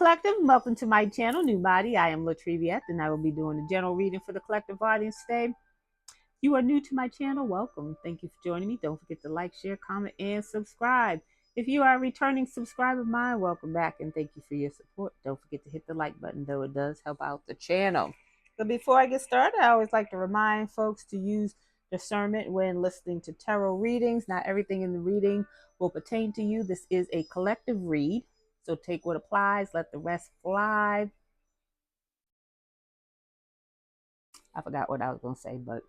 collective, welcome to my channel, NUBODI. I am Latriviette, and I will be doing a general reading for the collective audience today. If you are new to my channel, welcome. Thank you for joining me. Don't forget to like, share, comment, and subscribe. If you are a returning subscriber of mine, welcome back, and thank you for your support. Don't forget to hit the like button, though it does help out the channel. So before I get started, I always like to remind folks to use discernment when listening to tarot readings. Not everything in the reading will pertain to you. This is a collective read. So take what applies, let the rest fly. I forgot what I was going to say, but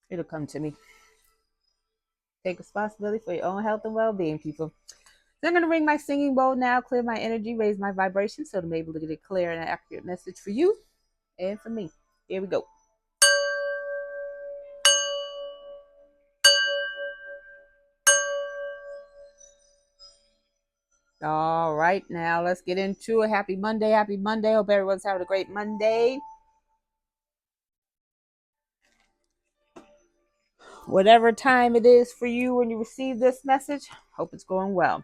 it'll come to me. Take responsibility for your own health and well-being, people. So I'm going to ring my singing bowl now, clear my energy, raise my vibration so I'm able to get a clear and accurate message for you and for me. Here we go. All right, now let's get into it. Happy Monday. Happy Monday. Hope everyone's having a great Monday. Whatever time it is for you when you receive this message, hope it's going well.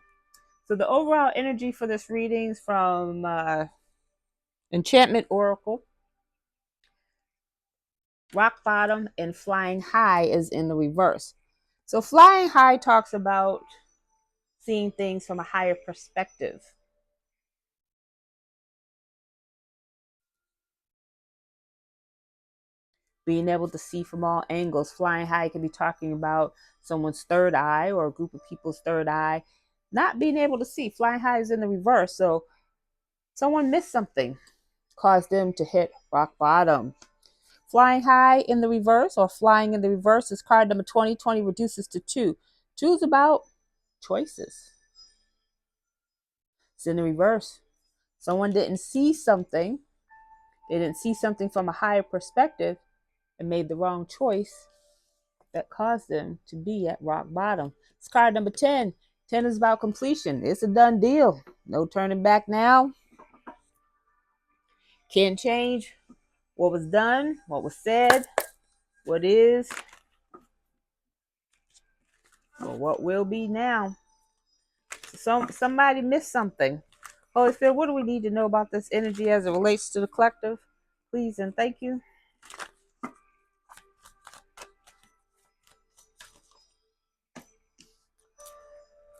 So the overall energy for this reading is from Enchantment Oracle. Rock bottom and flying high is in the reverse. So flying high talks about seeing things from a higher perspective. Being able to see from all angles. Flying high can be talking about someone's third eye or a group of people's third eye. Not being able to see. Flying high is in the reverse. So someone missed something, caused them to hit rock bottom. Flying high in the reverse or flying in the reverse is card number 20. 20 reduces to 2. 2 is about choices. It's in the reverse. Someone didn't see something. They didn't see something from a higher perspective and made the wrong choice that caused them to be at rock bottom. It's card number 10. 10 is about completion. It's a done deal. No turning back now. Can't change what was done, what was said, what is, or what will be now. So somebody missed something. Holy Spirit, what do we need to know about this energy as it relates to the collective? Please and thank you.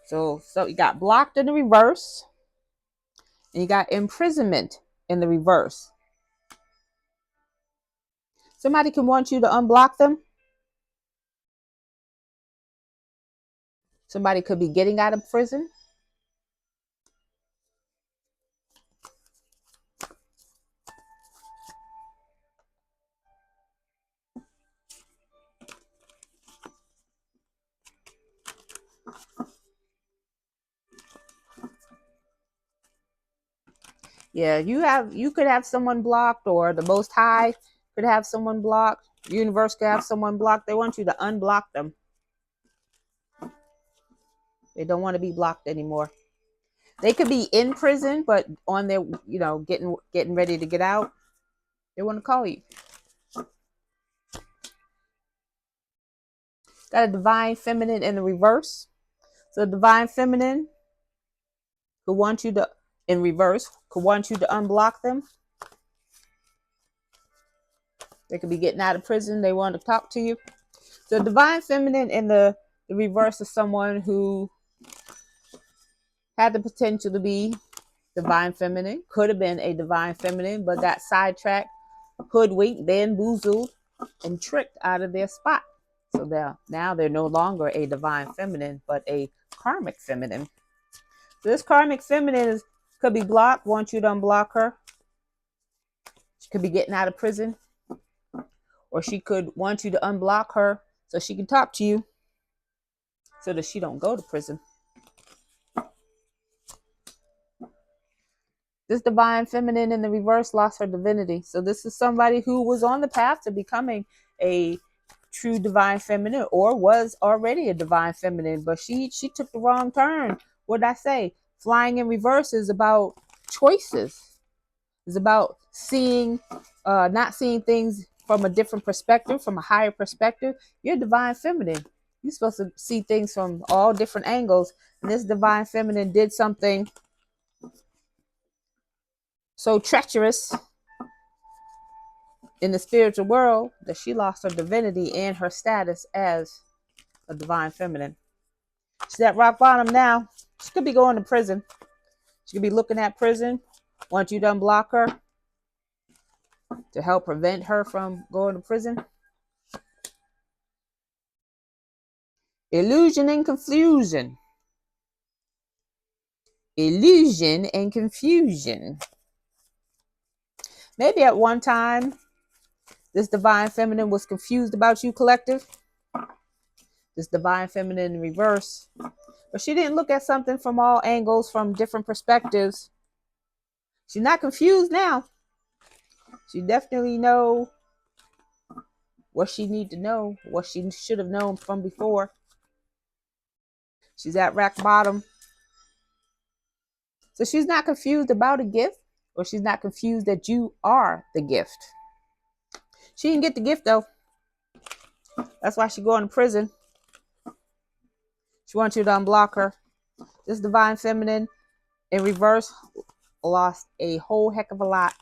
So you got blocked in the reverse, and you got imprisonment in the reverse. Somebody can want you to unblock them. Somebody could be getting out of prison. Yeah, you could have someone blocked, or the Most High could have someone blocked. The universe could have someone blocked. They want you to unblock them. They don't want to be blocked anymore. They could be in prison, but on their, getting ready to get out. They want to call you. Got a divine feminine in the reverse. So divine feminine could want you to, in reverse, could want you to unblock them. They could be getting out of prison. They want to talk to you. So divine feminine in the reverse is someone who had the potential to be divine feminine, could have been a divine feminine, but got sidetracked, hoodwinked, bamboozled, and tricked out of their spot. So now they're no longer a divine feminine, but a karmic feminine. So this karmic feminine could be blocked, want you to unblock her. She could be getting out of prison, or she could want you to unblock her so she can talk to you so that she don't go to prison. This divine feminine in the reverse lost her divinity. So this is somebody who was on the path to becoming a true divine feminine, or was already a divine feminine, but she took the wrong turn. What did I say? Flying in reverse is about choices. It's about seeing, not seeing things from a different perspective, from a higher perspective. You're divine feminine. You're supposed to see things from all different angles. And this divine feminine did something so treacherous in the spiritual world that she lost her divinity and her status as a divine feminine. She's at rock bottom now. She could be going to prison. She could be looking at prison once you done block her to help prevent her from going to prison. Illusion and confusion. Illusion and confusion. Maybe at one time, this divine feminine was confused about you, collective. This divine feminine in reverse. But she didn't look at something from all angles, from different perspectives. She's not confused now. She definitely know what she need to know, what she should have known from before. She's at rock bottom. So she's not confused about a gift, or she's not confused that you are the gift. She didn't get the gift though. That's why she's going to prison. She wants you to unblock her. This divine feminine in reverse lost a whole heck of a lot.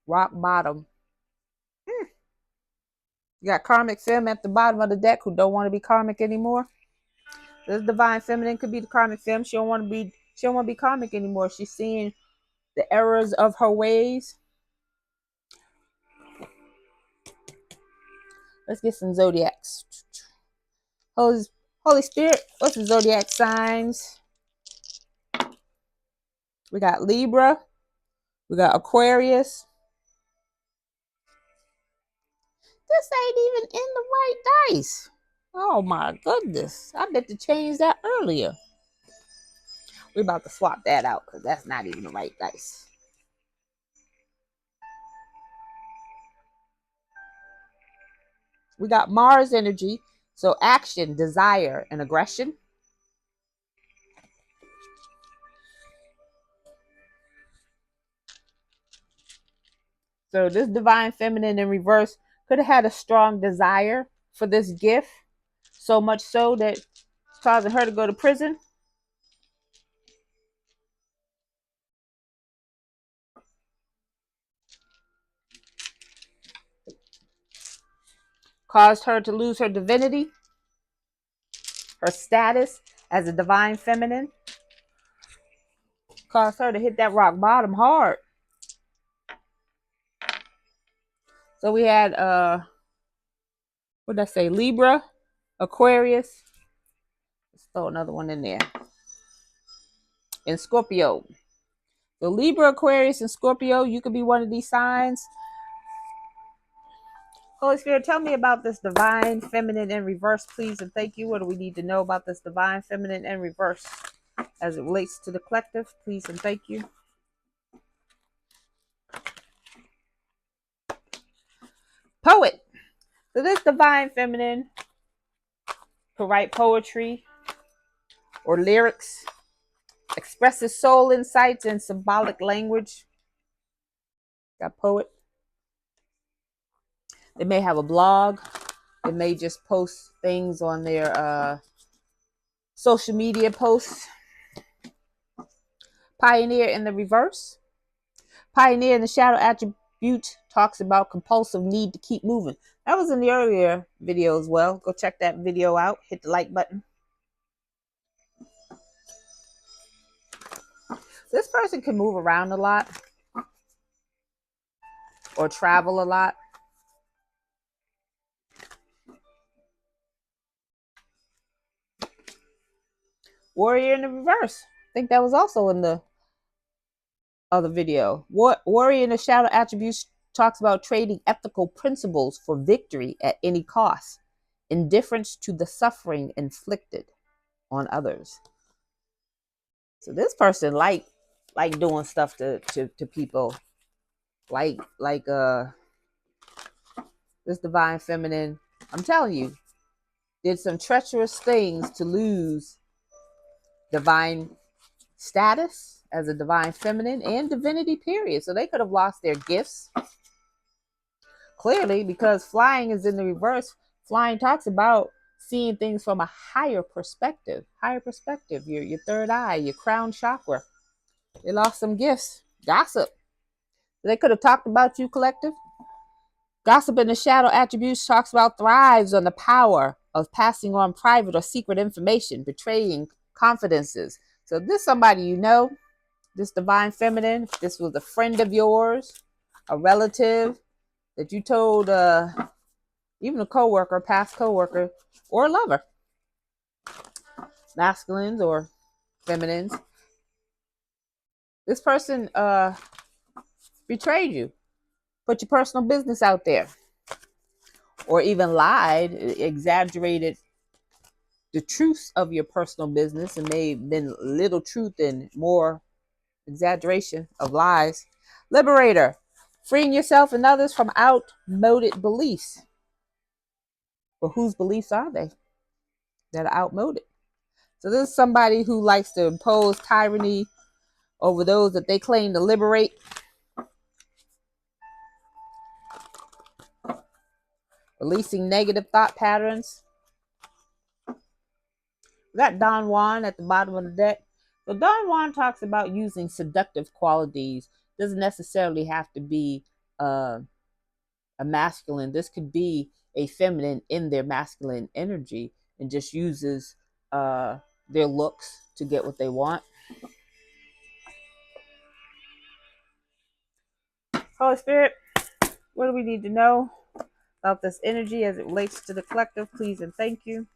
Rock bottom. You got karmic femme at the bottom of the deck who don't want to be karmic anymore. This divine feminine could be the karmic femme. She don't want to be karmic anymore. She's seeing the errors of her ways. Let's get some zodiacs. Holy Spirit, what's the zodiac signs? We got Libra. We got Aquarius. This ain't even in the right dice. Oh my goodness. I meant to change that earlier. We're about to swap that out because that's not even the right dice. We got Mars energy. So action, desire, and aggression. So this divine feminine in reverse could have had a strong desire for this gift. So much so that it's causing her to go to prison. Caused her to lose her divinity, her status as a divine feminine. Caused her to hit that rock bottom hard. So we had, what did I say? Libra, Aquarius. Let's throw another one in there. And Scorpio. So Libra, Aquarius, and Scorpio, you could be one of these signs. Holy Spirit, tell me about this divine feminine in reverse, please, and thank you. What do we need to know about this divine feminine in reverse as it relates to the collective, please, and thank you. Poet. So this divine feminine could write poetry or lyrics, expresses soul insights in symbolic language. Got poet. They may have a blog. They may just post things on their social media posts. Pioneer in the reverse. Pioneer in the shadow attribute talks about compulsive need to keep moving. That was in the earlier video as well. Go check that video out. Hit the like button. This person can move around a lot or travel a lot. Warrior in the reverse. I think that was also in the other video. Warrior in the shadow attributes talks about trading ethical principles for victory at any cost. Indifference to the suffering inflicted on others. So this person like doing stuff to people. Like this divine feminine, I'm telling you, did some treacherous things to lose divine status as a divine feminine and divinity, period. So they could have lost their gifts. Clearly, because flying is in the reverse. Flying talks about seeing things from a higher perspective. Higher perspective. Your third eye, your crown chakra. They lost some gifts. Gossip. They could have talked about you, collective. Gossip in the shadow attributes talks about thrives on the power of passing on private or secret information, betraying confidences. So this somebody you know, this divine feminine, this was a friend of yours, a relative that you told, even a coworker, past coworker, or a lover, masculines or feminines. This person betrayed you, put your personal business out there, or even lied, exaggerated the truth of your personal business, and may have been little truth and more exaggeration of lies. Liberator, freeing yourself and others from outmoded beliefs. But whose beliefs are they that are outmoded? So this is somebody who likes to impose tyranny over those that they claim to liberate. Releasing negative thought patterns. We got Don Juan at the bottom of the deck. So Don Juan talks about using seductive qualities. Doesn't necessarily have to be a masculine. This could be a feminine in their masculine energy and just uses their looks to get what they want. Holy Spirit, what do we need to know about this energy as it relates to the collective? Please and thank you.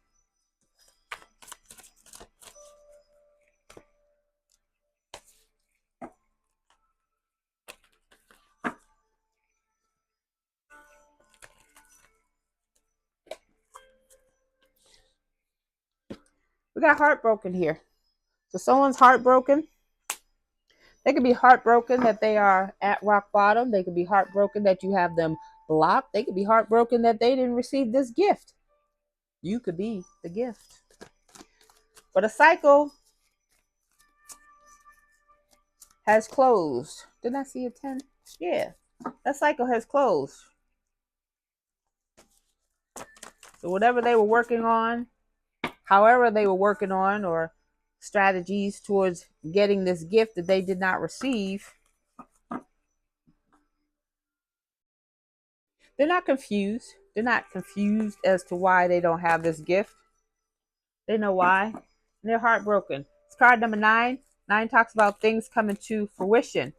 We got heartbroken here. So someone's heartbroken. They could be heartbroken that they are at rock bottom. They could be heartbroken that you have them blocked. They could be heartbroken that they didn't receive this gift. You could be the gift. But a cycle has closed. Didn't I see a 10? Yeah. That cycle has closed. So whatever they were working on, however they were working on, or strategies towards getting this gift that they did not receive, they're not confused. They're not confused as to why they don't have this gift. They know why. And they're heartbroken. It's card number 9. 9 talks about things coming to fruition.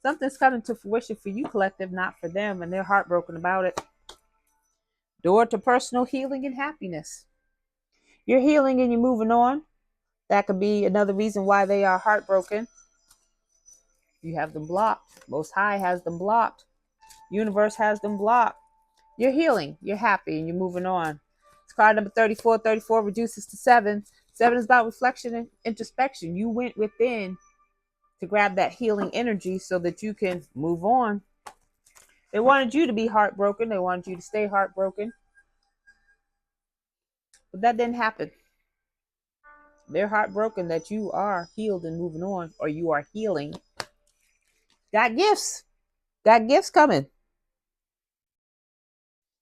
Something's coming to fruition for you, collective, not for them, and they're heartbroken about it. Door to personal healing and happiness. You're healing and you're moving on. That could be another reason why they are heartbroken. You have them blocked. Most High has them blocked. Universe has them blocked. You're healing. You're happy and you're moving on. It's card number 34. 34 reduces to 7. 7 is about reflection and introspection. You went within to grab that healing energy so that you can move on. They wanted you to be heartbroken. They wanted you to stay heartbroken. But that didn't happen. They're heartbroken that you are healed and moving on, or you are healing. Got gifts. Got gifts coming.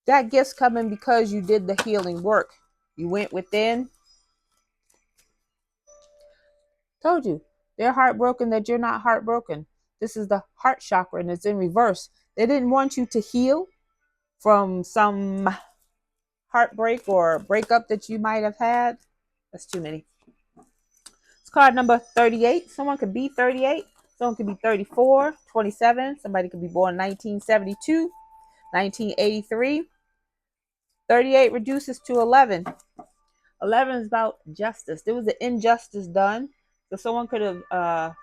Got gifts coming because you did the healing work. You went within. Told you. They're heartbroken that you're not heartbroken. This is the heart chakra and it's in reverse. They didn't want you to heal from some heartbreak or breakup that you might have had. That's too many. It's card number 38. Someone could be 38. Someone could be 34, 27. Somebody could be born 1972, 1983. 38 reduces to 11. 11 is about justice. There was an injustice done. So someone could have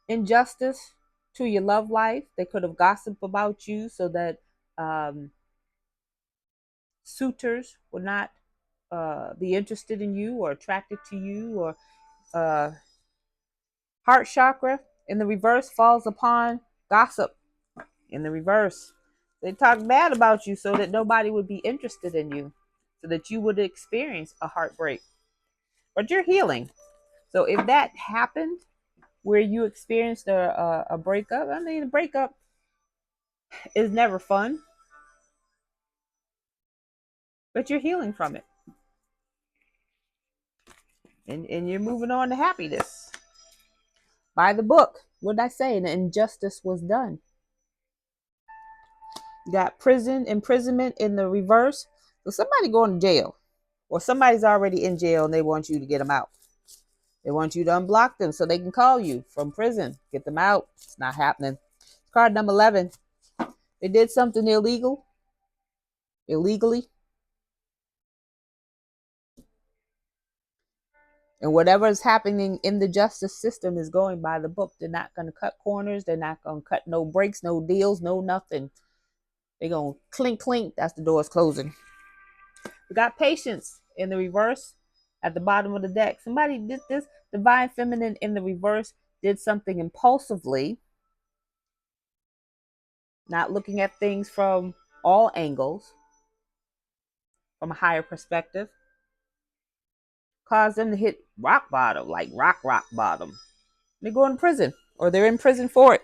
injustice to your love life. They could have gossiped about you so that suitors would not be interested in you or attracted to you. Or heart chakra in the reverse falls upon gossip in the reverse. They talk bad about you so that nobody would be interested in you, so that you would experience a heartbreak. But you're healing. So if that happened where you experienced a breakup, I mean, a breakup is never fun, but you're healing from it. And you're moving on to happiness. By the book, what did I say? An injustice was done. You got imprisonment in the reverse. So somebody going to jail, or somebody's already in jail and they want you to get them out. They want you to unblock them so they can call you from prison. Get them out. It's not happening. Card number 11. They did something illegally. And whatever is happening in the justice system is going by the book. They're not going to cut corners. They're not going to cut no breaks, no deals, no nothing. They're going to clink, clink. That's the doors closing. We got patience in the reverse at the bottom of the deck. Somebody did this. Divine feminine in the reverse did something impulsively, not looking at things from all angles, from a higher perspective, caused them to hit rock bottom, like rock bottom. They go in prison, or they're in prison for it.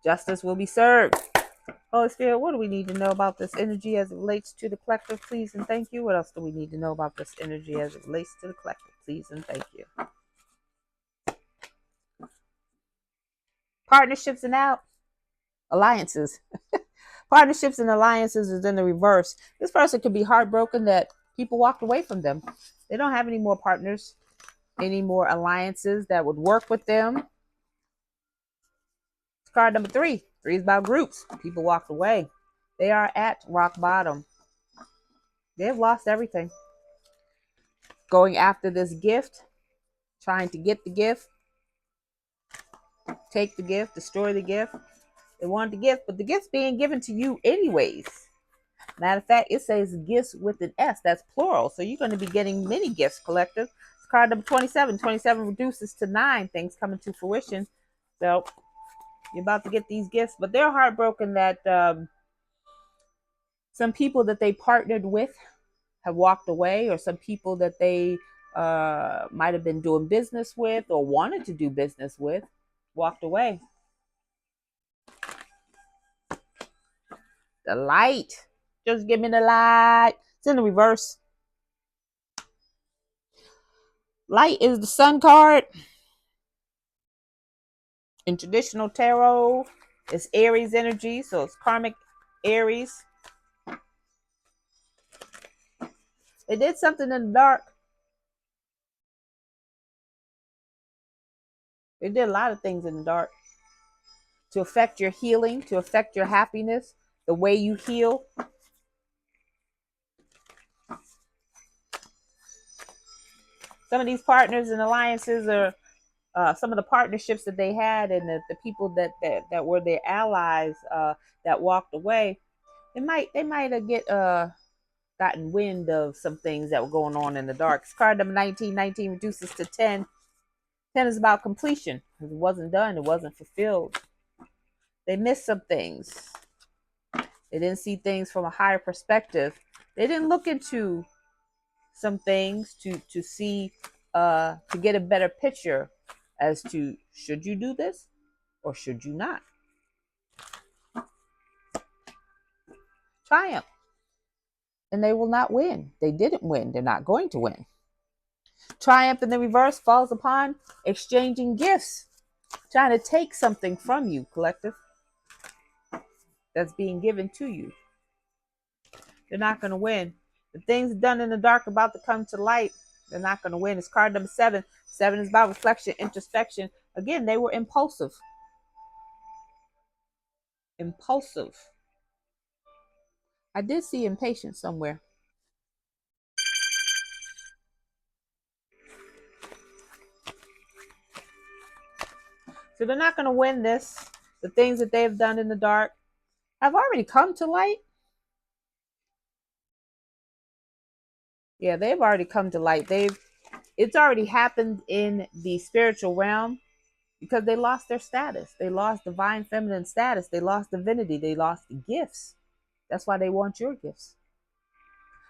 Justice will be served. Holy Spirit, what do we need to know about this energy as it relates to the collective? Please and thank you. What else do we need to know about this energy as it relates to the collective? Please and thank you. Partnerships and alliances. Partnerships and alliances is in the reverse. This person could be heartbroken that people walked away from them. They don't have any more partners, any more alliances that would work with them. It's card number 3. 3 is about groups. People walked away. They are at rock bottom. They've lost everything. Going after this gift, trying to get the gift, take the gift, destroy the gift. They wanted the gift, but the gift's being given to you anyways. Matter of fact, it says gifts with an S. That's plural. So you're going to be getting many gifts, collective. It's card number 27. 27 reduces to 9. Things coming to fruition. So you're about to get these gifts, but they're heartbroken that some people that they partnered with have walked away, or some people that they might have been doing business with or wanted to do business with walked away. The light. Just give me the light. It's in the reverse. Light is the sun card. In traditional tarot, it's Aries energy, so it's karmic Aries. They did something in the dark. They did a lot of things in the dark to affect your healing, to affect your happiness, the way you heal. Some of these partners and alliances are some of the partnerships that they had, and the people that were their allies that walked away. They might have gotten wind of some things that were going on in the dark. It's card number 19. 19 reduces to 10. 10 is about completion. It wasn't done. It wasn't fulfilled. They missed some things. They didn't see things from a higher perspective. They didn't look into some things to see, to get a better picture as to, should you do this or should you not? Triumph. And they will not win. They didn't win. They're not going to win. Triumph in the reverse falls upon exchanging gifts, trying to take something from you, collective, that's being given to you. They're not going to win. The things done in the dark about to come to light. They're not going to win. It's card number 7. 7 is about reflection, introspection. Again, they were impulsive. Impulsive. I did see impatient somewhere. So they're not going to win this. The things that they've done in the dark have already come to light. Yeah, they've already come to light. It's already happened in the spiritual realm, because they lost their status. They lost divine feminine status. They lost divinity. They lost the gifts. That's why they want your gifts.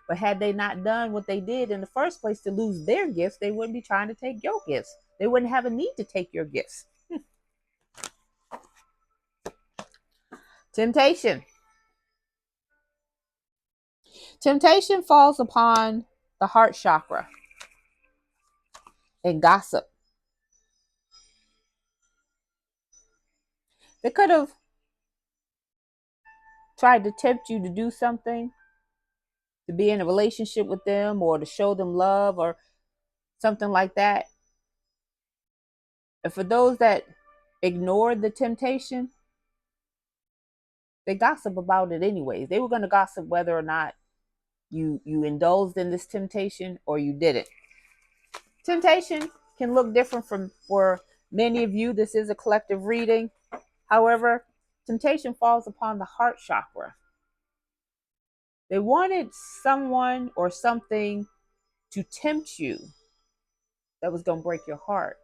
But had they not done what they did in the first place to lose their gifts, they wouldn't be trying to take your gifts. They wouldn't have a need to take your gifts. Temptation. Temptation falls upon the heart chakra and gossip. They could have tried to tempt you to do something, to be in a relationship with them or to show them love or something like that. And for those that ignored the temptation, they gossip about it anyways. They were going to gossip whether or not you indulged in this temptation or you didn't. Temptation can look different from for many of you. This is a collective reading. However, temptation falls upon the heart chakra. They wanted someone or something to tempt you that was going to break your heart.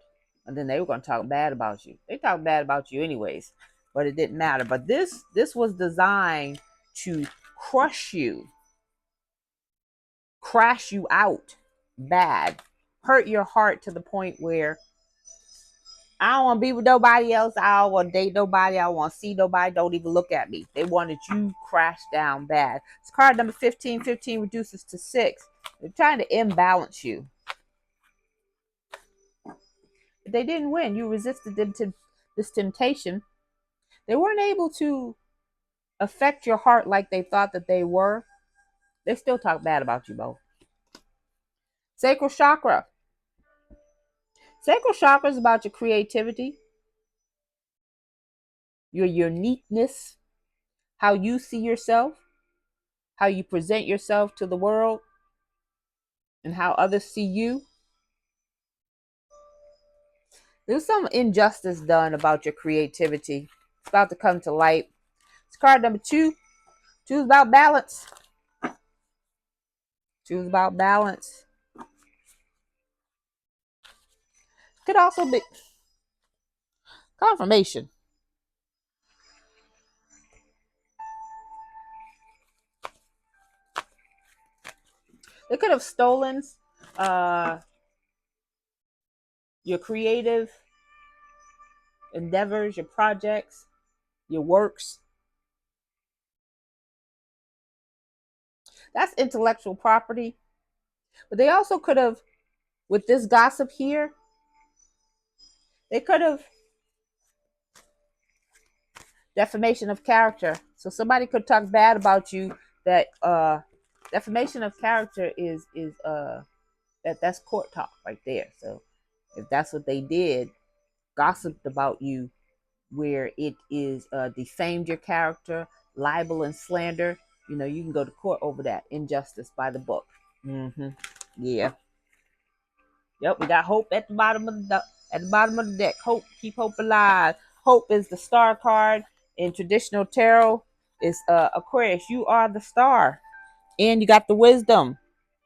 And then they were going to talk bad about you. They talked bad about you anyways, but it didn't matter. But this was designed to crush you, crash you out bad, hurt your heart to the point where I don't want to be with nobody else. I don't want to date nobody. I don't want to see nobody. Don't even look at me. They wanted you crashed down bad. It's card number 15. 15 reduces to 6. They're trying to imbalance you. But they didn't win. You resisted them to this temptation. They weren't able to affect your heart like they thought that they were. They still talk bad about you both. Sacral chakra. Sacral chakra is about your creativity, your uniqueness, how you see yourself, how you present yourself to the world, and how others see you. There's some injustice done about your creativity. It's about to come to light. It's card number 2. 2 is about balance. 2 is about balance. Could also be confirmation. They could have stolen your creative endeavors, your projects, your works. That's intellectual property. But they also could have, with this gossip here, they could have defamation of character. So somebody could talk bad about you. That defamation of character is that's court talk right there. So if that's what they did, gossiped about you, where it is defamed your character, libel and slander, you can go to court over that. Injustice by the book. Yeah. Yep, we got hope at the bottom of the deck. Hope, keep hope alive. Hope is the star card in traditional tarot. It's Aquarius. You are the star, and you got the wisdom,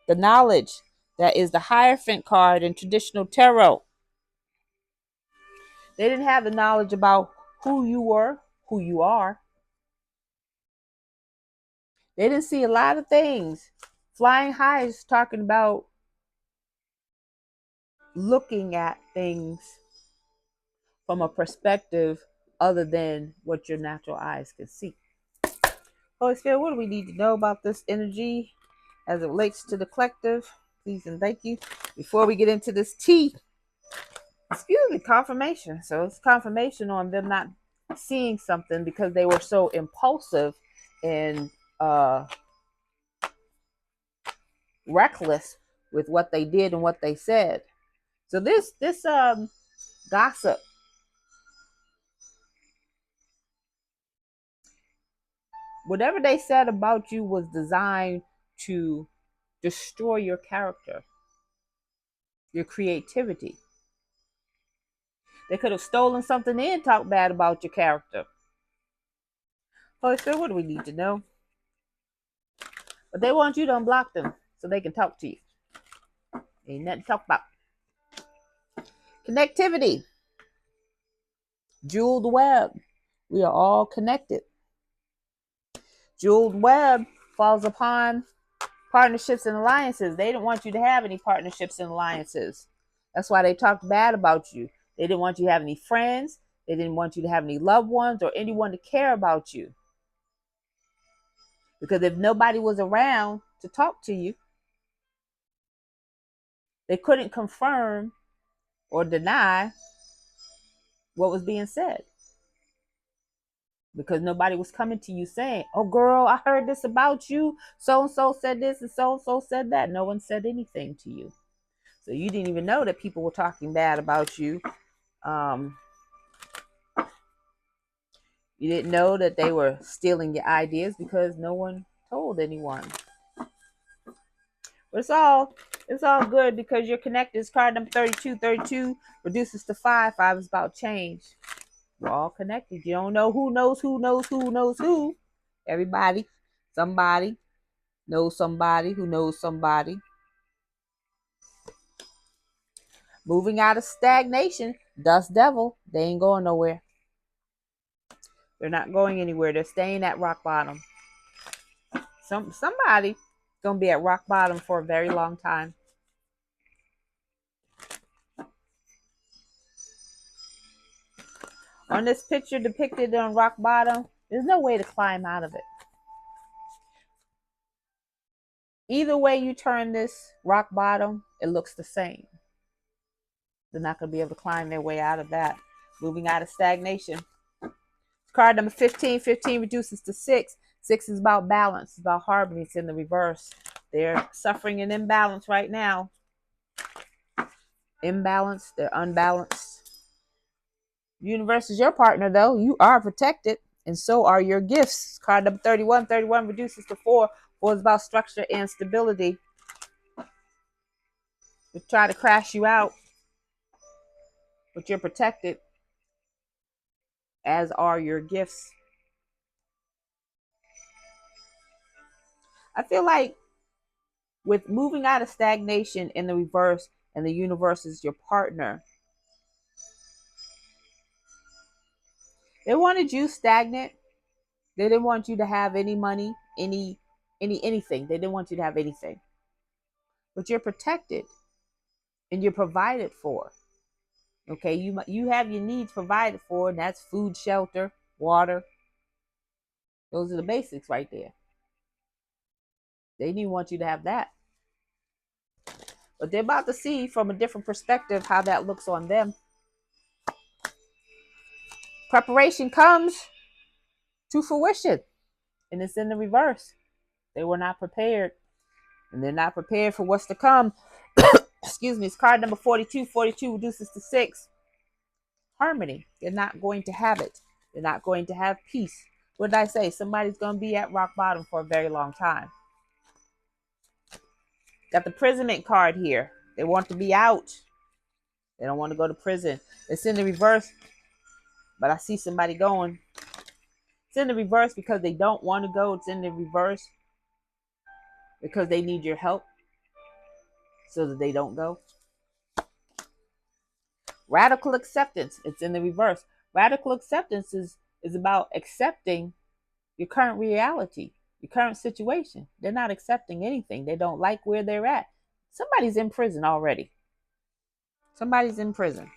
the knowledge. That is the Hierophant card in traditional tarot. They didn't have the knowledge about who you were, who you are. They didn't see a lot of things. Flying high is talking about looking at things from a perspective other than what your natural eyes can see. Holy Spirit, what do we need to know about this energy as it relates to the collective? Please and thank you. Before we get into this tea, excuse me, confirmation. So it's confirmation on them not seeing something because they were so impulsive and reckless with what they did and what they said. So this gossip, whatever they said about you was designed to destroy your character, your creativity. They could have stolen something and talked bad about your character. Holy Spirit, what do we need to know? But they want you to unblock them so they can talk to you. Ain't nothing to talk about. Connectivity. Jeweled web. We are all connected. Jeweled web falls upon partnerships and alliances. They didn't want you to have any partnerships and alliances. That's why they talked bad about you. They didn't want you to have any friends. They didn't want you to have any loved ones or anyone to care about you. Because if nobody was around to talk to you, they couldn't confirm or deny what was being said. because nobody was coming to you saying, oh girl, I heard this about you, so and so said this and so said that. No one said anything to you, so you didn't even know that people were talking bad about you. You didn't know that they were stealing your ideas because no one told anyone. But it's all good because you're connected. It's card number 32. 32 reduces to 5. 5 is about change. We're all connected. You don't know who knows who knows who knows who. Everybody, somebody knows somebody who knows somebody. Moving out of stagnation, dust devil, they ain't going nowhere. They're not going anywhere. They're staying at rock bottom. Somebody gonna be at rock bottom for a very long time. On this picture depicted on rock bottom, there's no way to climb out of it. Either way you turn this rock bottom, it looks the same. They're not going to be able to climb their way out of that. Moving out of stagnation. Card number 15. 15 reduces to 6. 6 is about balance. It's about harmony. It's in the reverse. They're suffering an imbalance right now. Imbalance. They're unbalanced. Universe is your partner, though. You are protected, and so are your gifts. Card number 31. 31 reduces to 4. 4 is about structure and stability. They try to crash you out, but you're protected, as are your gifts. I feel like with moving out of stagnation in the reverse, and the universe is your partner, they wanted you stagnant. They didn't want you to have any money, anything. They didn't want you to have anything. But you're protected and you're provided for. Okay, you have your needs provided for, and that's food, shelter, water. Those are the basics right there. They didn't want you to have that. But they're about to see from a different perspective how that looks on them. Preparation comes to fruition, and it's in the reverse. They were not prepared, and they're not prepared for what's to come. Excuse me. It's card number 42. 42 reduces to 6. Harmony. They're not going to have it. They're not going to have peace. What did I say? Somebody's going to be at rock bottom for a very long time. Got the imprisonment card here. They want to be out. They don't want to go to prison. It's in the reverse, but I see somebody going. It's in the reverse because they don't want to go. It's in the reverse because they need your help so that they don't go. Radical acceptance. It's in the reverse. Radical acceptance is about accepting your current reality, your current situation. They're not accepting anything. They don't like where they're at. Somebody's in prison already. Somebody's in prison.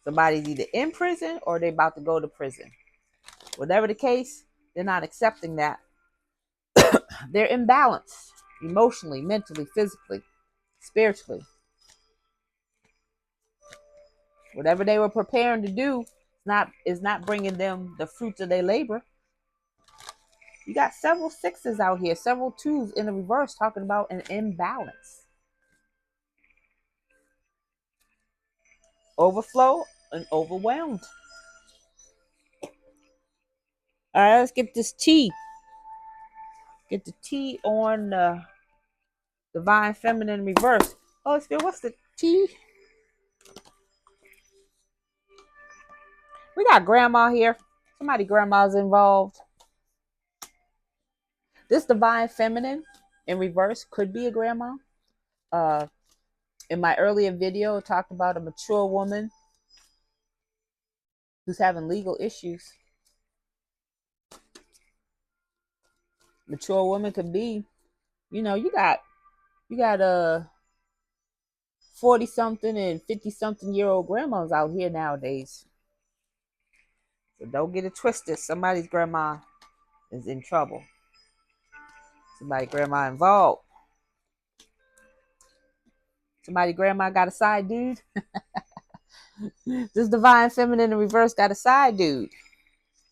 Somebody's either in prison or they're about to go to prison. Whatever the case, they're not accepting that. They're imbalanced emotionally, mentally, physically, spiritually. Whatever they were preparing to do is not bringing them the fruits of their labor. You got several 6s out here, several 2s in the reverse, talking about an imbalance. Overflow and overwhelmed. All right, let's get this tea. Get the tea on Divine Feminine reverse. Oh, what's the tea? We got grandma here. Somebody grandma's involved. This Divine Feminine in reverse could be a grandma. In my earlier video, I talked about a mature woman who's having legal issues. Mature woman could be, you got a 40-something and 50-something-year-old grandmas out here nowadays. So don't get it twisted. Somebody's grandma is in trouble. Somebody's grandma involved. Somebody's grandma got a side dude. This Divine Feminine in reverse got a side dude.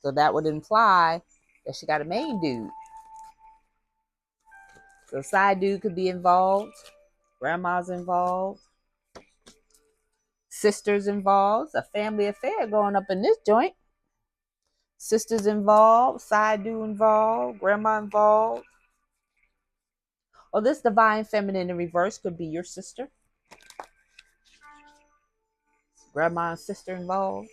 So that would imply that she got a main dude. So a side dude could be involved. Grandma's involved. Sisters involved. A family affair going up in this joint. Sisters involved. Side dude involved. Grandma involved. Or this divine feminine in reverse could be your sister. Grandma and sister involved.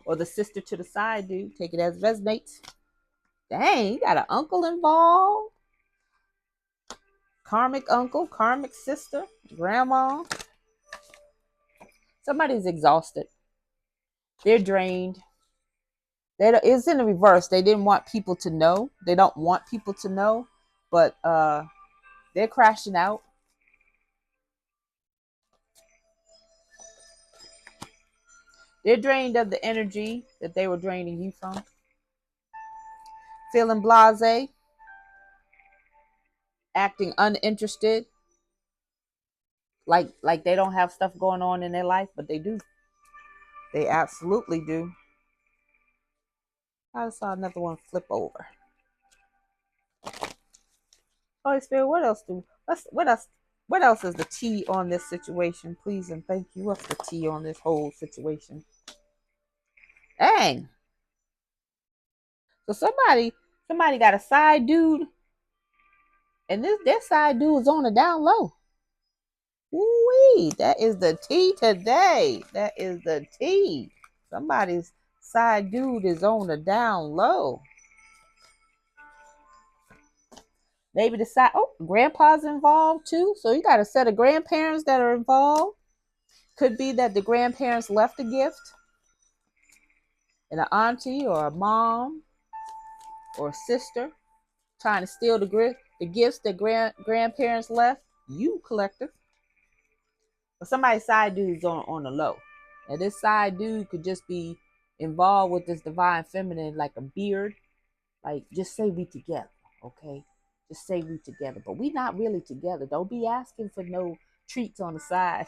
Or the sister to the side dude. Take it as resonates. Dang, you got an uncle involved. Karmic uncle, karmic sister, grandma. Somebody's exhausted. They're drained. It's in the reverse. They didn't want people to know. They don't want people to know, but they're crashing out. They're drained of the energy that they were draining you from. Feeling blasé, acting uninterested, like they don't have stuff going on in their life, but they do. They absolutely do. I saw another one flip over. Holy Spirit, what else is the tea on this situation? Please and thank you. What's the tea on this whole situation? Dang. So somebody got a side dude, and their side dude is on the down low. Ooh-wee, that is the tea today. That is the tea. Somebody's side dude is on the down low. Maybe the side, grandpa's involved too. So you got a set of grandparents that are involved. Could be that the grandparents left a gift, and an auntie or a mom or a sister trying to steal the gifts that grandparents left. You collective. But somebody's side dude's on the low. And this side dude could just be involved with this divine feminine, like a beard. Like, just say we together, okay? Just say we together. But we not really together. Don't be asking for no treats on the side.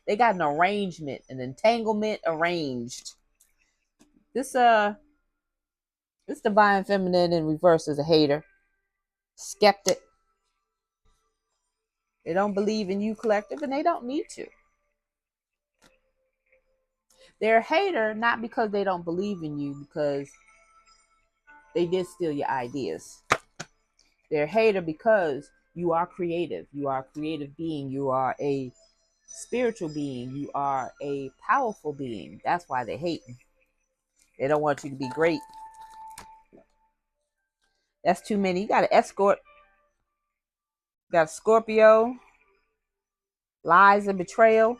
They got an arrangement, an entanglement arranged. This divine feminine in reverse is a hater, skeptic. They don't believe in you collective, and they don't need to. They're a hater not because they don't believe in you, because they did steal your ideas. They're a hater because you are creative. You are a creative being. You are a spiritual being. You are a powerful being. That's why they hate you. They don't want you to be great. That's too many. You got to escort. You got Scorpio. Lies and betrayal.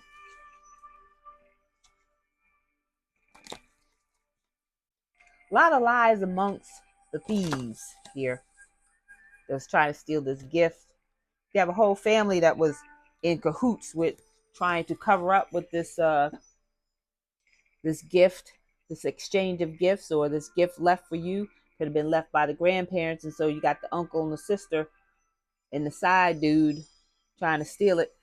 A lot of lies amongst the thieves here that's trying to steal this gift. You have a whole family that was in cahoots with trying to cover up with this this gift, this exchange of gifts, or this gift left for you could have been left by the grandparents, and so you got the uncle and the sister and the side dude trying to steal it.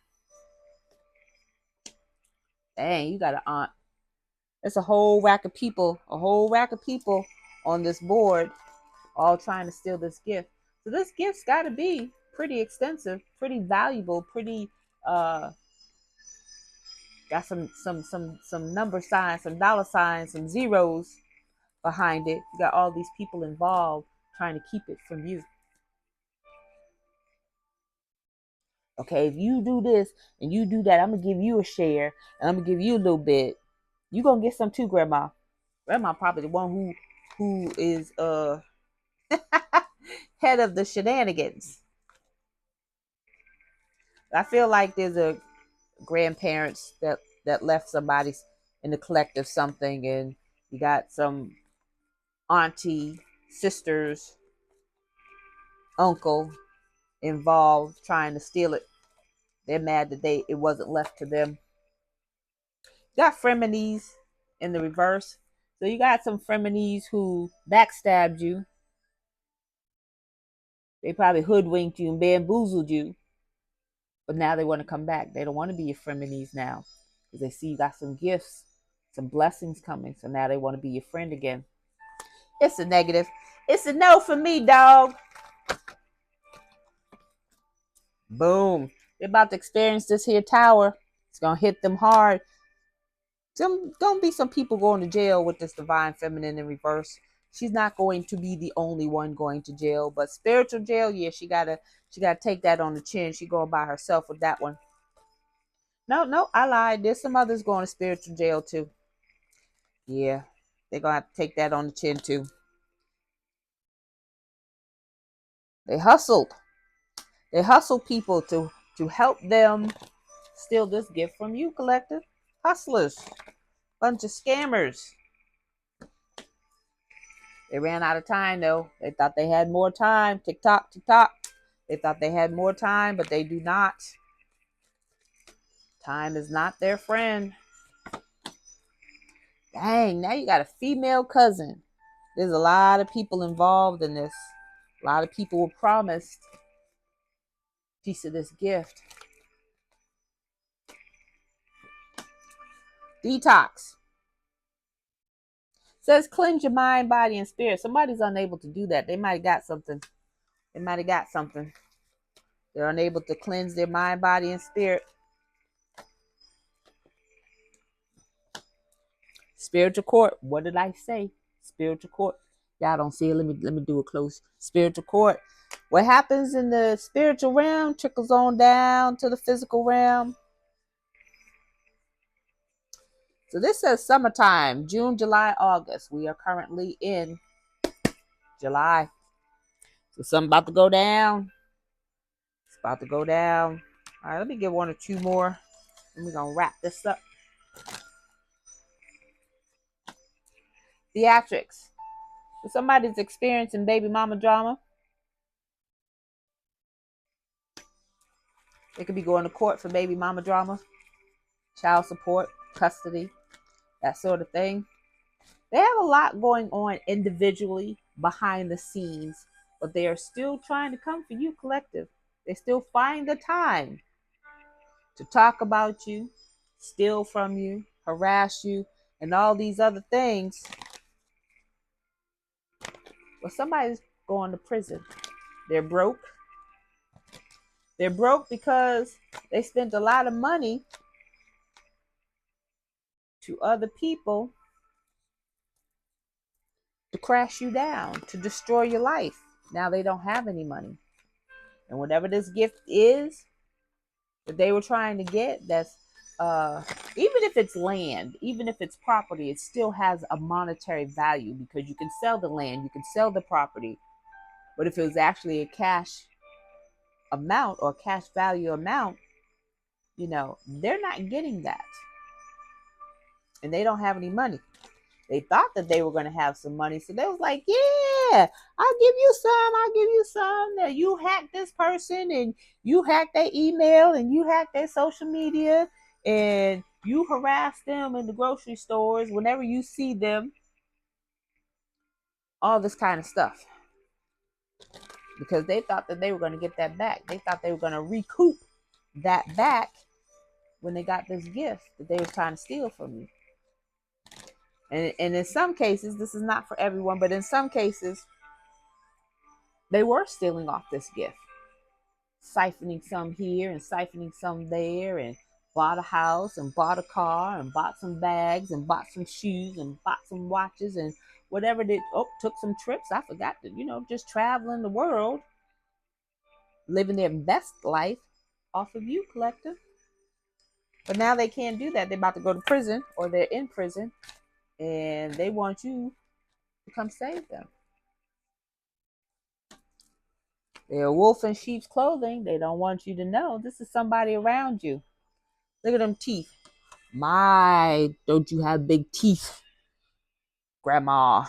Dang, you got an aunt. It's a whole rack of people on this board, all trying to steal this gift. So this gift's got to be pretty extensive, pretty valuable, pretty got some number signs, some dollar signs, some zeros behind it. You got all these people involved trying to keep it from you. Okay, if you do this and you do that, I'm gonna give you a share and I'm gonna give you a little bit. You gonna get some too, Grandma. Grandma probably the one who is head of the shenanigans. I feel like there's a grandparents that left somebody in the collective something, and you got some auntie, sisters, uncle involved trying to steal it. They're mad that it wasn't left to them. You got frenemies in the reverse. So you got some frenemies who backstabbed you. They probably hoodwinked you and bamboozled you. But now they want to come back. They don't want to be your frenemies now, because they see you got some gifts, Some blessings coming. So now they want to be your friend again. It's a negative. It's a no for me, dog. Boom. They're about to experience this here tower. It's going to hit them hard. Some going to be some people going to jail with this divine feminine in reverse. She's not going to be the only one going to jail, but spiritual jail, yeah, she gotta take that on the chin. She going by herself with that one. No, I lied. There's some others going to spiritual jail too. Yeah, they're gonna have to take that on the chin too. They hustled. They hustled people to help them steal this gift from you, collective. Hustlers. Bunch of scammers. They ran out of time though. They thought they had more time. Tick tock, tick tock. They thought they had more time, but they do not. Time is not their friend. Dang, now you got a female cousin. There's a lot of people involved in this. A lot of people were promised a piece of this gift. Detox. Says cleanse your mind, body, and spirit. Somebody's unable to do that. They might have got something. They're unable to cleanse their mind, body, and spirit. Spiritual court. What did I say? Spiritual court. Y'all don't see it. Let me do it close. Spiritual court. What happens in the spiritual realm trickles on down to the physical realm. So this says summertime, June, July, August. We are currently in July. So something about to go down. It's about to go down. All right, let me get one or two more. And we're going to wrap this up. Theatrics. So somebody's experiencing baby mama drama. They could be going to court for baby mama drama, child support, custody, that sort of thing. They have a lot going on individually behind the scenes, but they are still trying to come for you, collective. They still find the time to talk about you, steal from you, harass you, and all these other things. Well, somebody's going to prison. They're broke. They're broke because they spent a lot of money to other people to crash you down, to destroy your life. Now they don't have any money. And whatever this gift is that they were trying to get, that's even if it's land, even if it's property, it still has a monetary value because you can sell the land, you can sell the property. But if it was actually a cash amount or cash value amount, they're not getting that. And they don't have any money. They thought that they were going to have some money. So they was like, yeah, I'll give you some. Now you hack this person and you hack their email and you hack their social media and you harass them in the grocery stores whenever you see them. All this kind of stuff. Because they thought that they were going to get that back. They thought they were going to recoup that back when they got this gift that they were trying to steal from you. And in some cases, this is not for everyone, but in some cases, they were stealing off this gift. Siphoning some here and siphoning some there and bought a house and bought a car and bought some bags and bought some shoes and bought some watches and whatever took some trips. I forgot to, just traveling the world, living their best life off of you, collective. But now they can't do that. They're about to go to prison or they're in prison and they want you to come save them. They're a wolf in sheep's clothing. They don't want you to know this is somebody around you. Look at them teeth. My, don't you have big teeth, Grandma?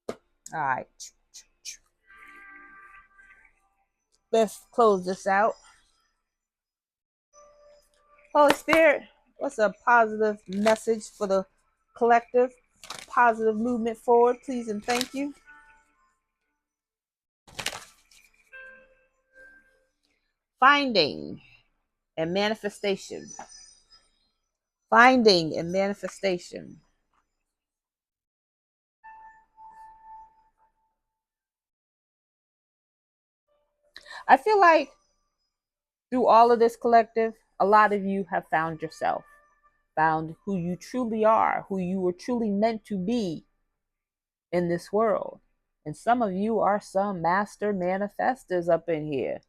All right. Let's close this out. Holy Spirit, what's a positive message for the collective? Positive movement forward, please and thank you. Finding and manifestation. Finding and manifestation. I feel like through all of this collective, a lot of you have found yourself, found who you truly are, who you were truly meant to be in this world. And some of you are some master manifestors up in here.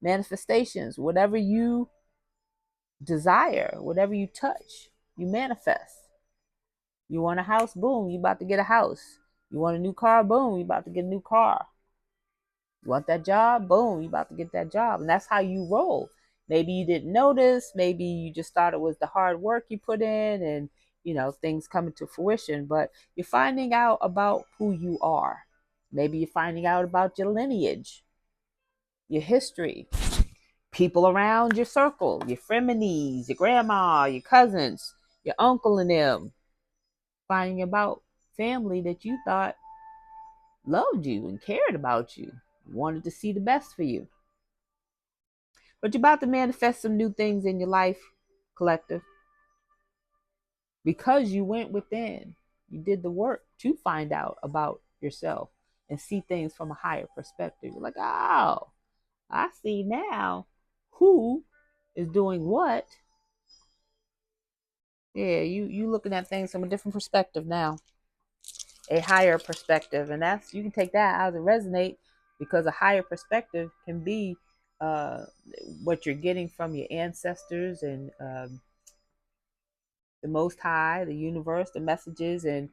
Manifestations, whatever you desire, whatever you touch, you manifest. You want a house, boom, you about to get a house. You want a new car, boom, you about to get a new car. You want that job, boom, you about to get that job. And that's how you roll. Maybe you didn't notice, maybe you just thought it was the hard work you put in and things coming to fruition, but you're finding out about who you are. Maybe you're finding out about your lineage, your history, people around your circle, your frenemies, your grandma, your cousins, your uncle and them. Finding about family that you thought loved you and cared about you, wanted to see the best for you. But you're about to manifest some new things in your life, collective, because you went within. You did the work to find out about yourself and see things from a higher perspective. You're like, oh, I see now who is doing what. Yeah, you looking at things from a different perspective now, a higher perspective, and that's, you can take that as it resonate, because a higher perspective can be what you're getting from your ancestors and the Most High, the universe, the messages, and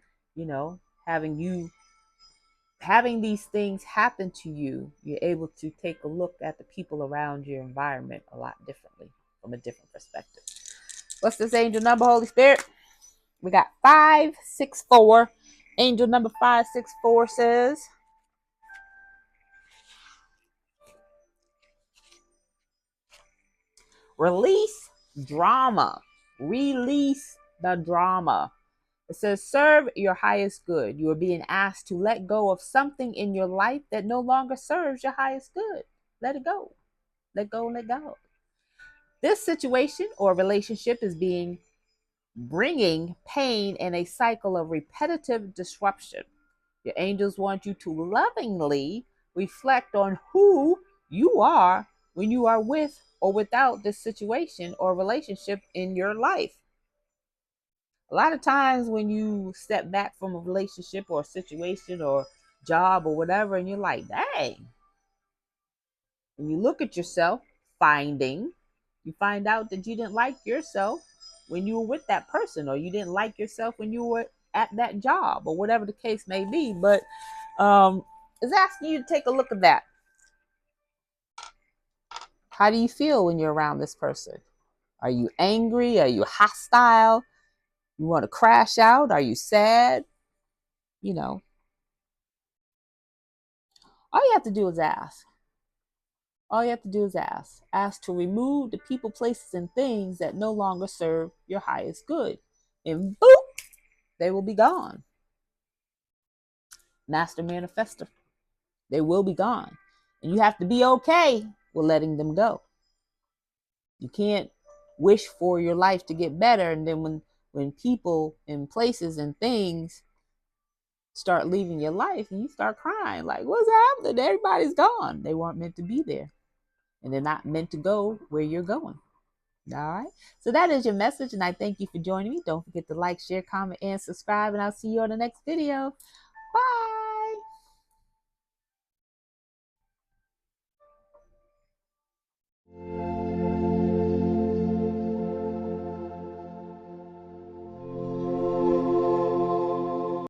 having these things happen to you. You're able to take a look at the people around your environment a lot differently, from a different perspective. What's this angel number, Holy Spirit? We got 564. Angel number 564 says, release drama. Release the drama. It says, serve your highest good. You are being asked to let go of something in your life that no longer serves your highest good. Let it go. Let go, let go. This situation or relationship is bringing pain and a cycle of repetitive disruption. Your angels want you to lovingly reflect on who you are when you are with or without this situation or relationship in your life. A lot of times when you step back from a relationship or a situation or job or whatever, and you're like, dang, when you look at yourself, you find out that you didn't like yourself when you were with that person, or you didn't like yourself when you were at that job, or whatever the case may be. But it's asking you to take a look at that. How do you feel when you're around this person? Are you angry? Are you hostile? You want to crash out? Are you sad? All you have to do is ask. All you have to do is ask. Ask to remove the people, places, and things that no longer serve your highest good. And boop, they will be gone. Master Manifestor. They will be gone. And you have to be okay with letting them go. You can't wish for your life to get better, and then when people and places and things start leaving your life, and you start crying, like, what's happening? Everybody's gone. They weren't meant to be there. And they're not meant to go where you're going. All right. So that is your message, and I thank you for joining me. Don't forget to like, share, comment, and subscribe, and I'll see you on the next video. Bye.